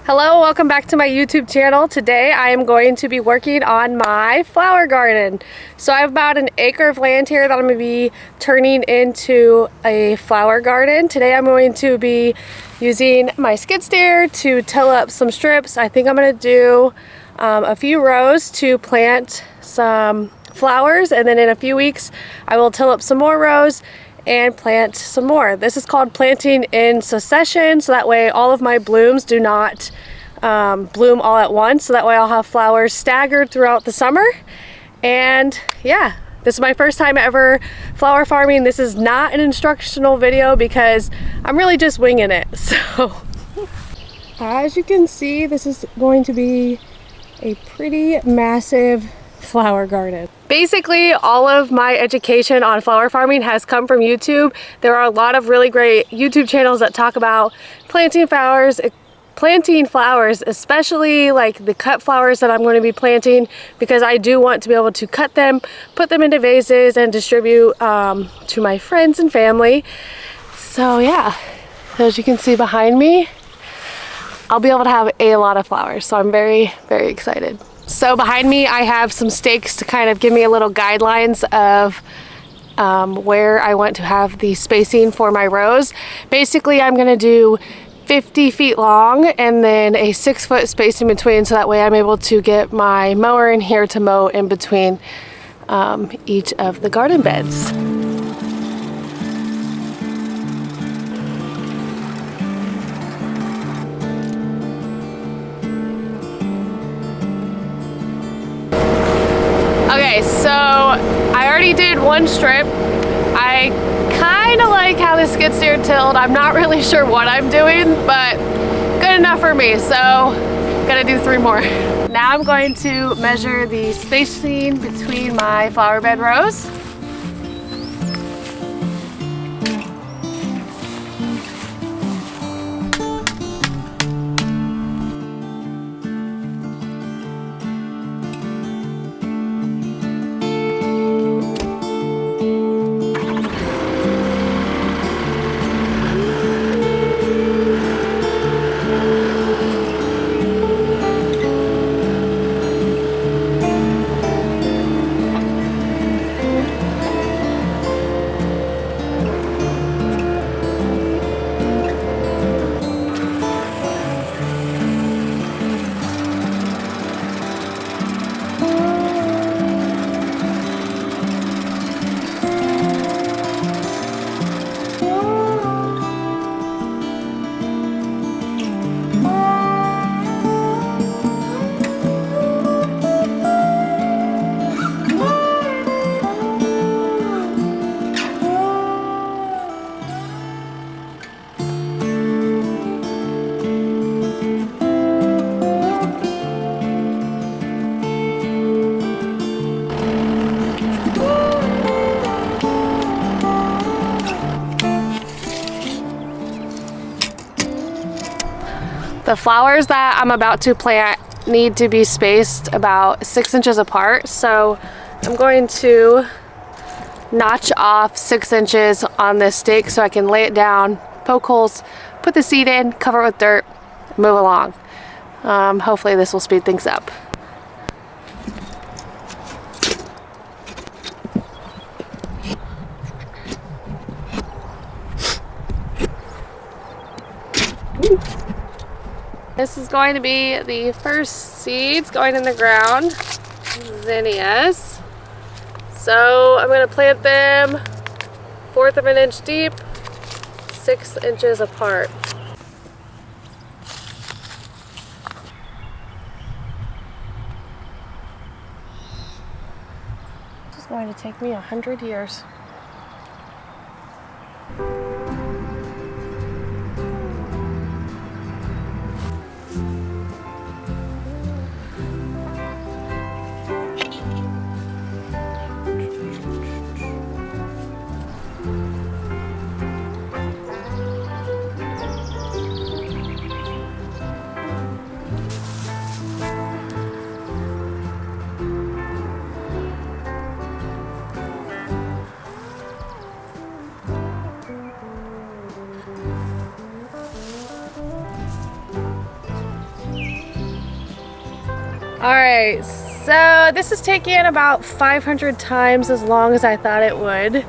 Hello, welcome back to my YouTube channel. Today I am going to be working on my flower garden. So I have about an acre of land here that I'm going to be turning into a flower garden. Today I'm going to be using my skid steer to till up some strips. I think I'm going to do a few rows to plant some flowers, and then in a few weeks I will till up some more rows and plant some more. This is called planting in succession, so that way all of my blooms do not bloom all at once, so that way I'll have flowers staggered throughout the summer. And yeah, this is my first time ever flower farming. This is not an instructional video because I'm really just winging it. So as you can see, this is going to be a pretty massive flower garden. Basically, all of my education on flower farming has come from YouTube. There are a lot of really great YouTube channels that talk about planting flowers, especially like the cut flowers that I'm going to be planting, because I do want to be able to cut them, put them into vases, and distribute to my friends and family. So yeah, as you can see behind me, I'll be able to have a lot of flowers. So I'm very, very excited. So behind me I have some stakes to kind of give me a little guidelines of where I want to have the spacing for my rows. Basically I'm going to do 50 feet long and then a 6-foot space in between, so that way I'm able to get my mower in here to mow in between each of the garden beds. Okay, so I already did one strip. I kind of like how the skid steer tilled. I'm not really sure what I'm doing, but good enough for me. So gonna do 3 more. Now I'm going to measure the spacing between my flower bed rows. The flowers that I'm about to plant need to be spaced about 6 inches apart, so I'm going to notch off 6 inches on this stake so I can lay it down, poke holes, put the seed in, cover it with dirt, move along. Hopefully this will speed things up. This is going to be the first seeds going in the ground, zinnias. So I'm going to plant them 1/4 of an inch deep, 6 inches apart. This is going to take me 100 years. Alright, so this is taking about 500 times as long as I thought it would,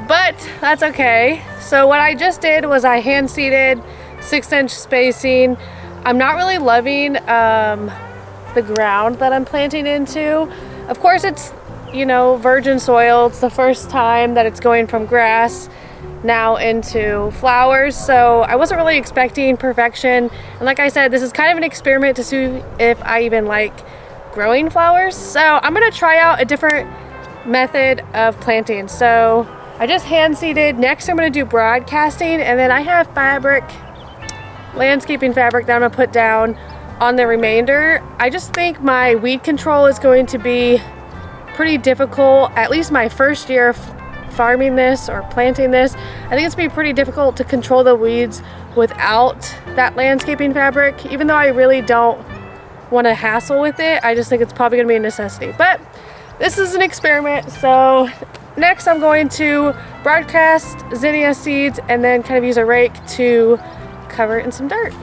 but that's okay. So what I just did was I hand seeded 6-inch spacing. I'm not really loving the ground that I'm planting into. Of course it's, you know, virgin soil. It's the first time that it's going from grass now into flowers, so I wasn't really expecting perfection. And like I said, this is kind of an experiment to see if I even like growing flowers. So I'm gonna try out a different method of planting. So I just hand seeded. Next I'm gonna do broadcasting, and then I have fabric, landscaping fabric, that I'm gonna put down on the remainder. I just think my weed control is going to be pretty difficult, at least my first year farming this or planting this. I think it's gonna be pretty difficult to control the weeds without that landscaping fabric. Even though I really don't want to hassle with it, I just think it's probably gonna be a necessity. But this is an experiment. So next I'm going to broadcast zinnia seeds and then kind of use a rake to cover it in some dirt.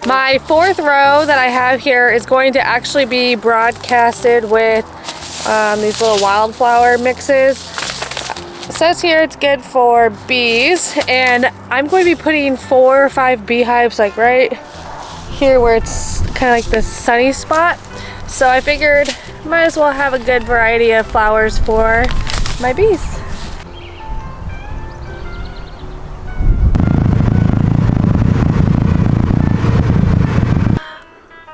My fourth row that I have here is going to actually be broadcasted with these little wildflower mixes. It says here it's good for bees, and I'm going to be putting 4 or 5 beehives like right here where it's kind of like the sunny spot. So I figured might as well have a good variety of flowers for my bees.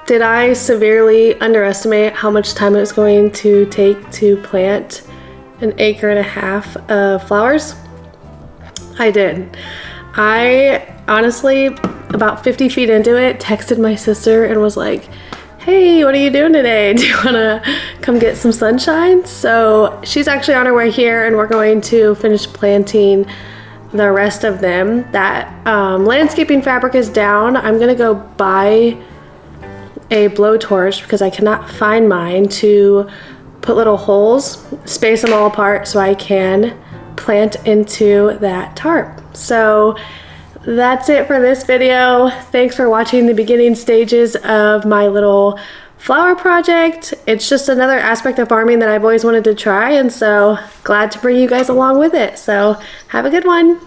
Did I severely underestimate how much time it was going to take to plant 1.5 acres of flowers? I did. I honestly, about 50 feet into it, texted my sister and was like, hey, what are you doing today? Do you wanna come get some sunshine? So she's actually on her way here, and we're going to finish planting the rest of them. That landscaping fabric is down. I'm gonna go buy a blowtorch because I cannot find mine to put little holes, space them all apart so I can plant into that tarp. So that's it for this video. Thanks for watching the beginning stages of my little flower project. It's just another aspect of farming that I've always wanted to try, and so glad to bring you guys along with it. So have a good one.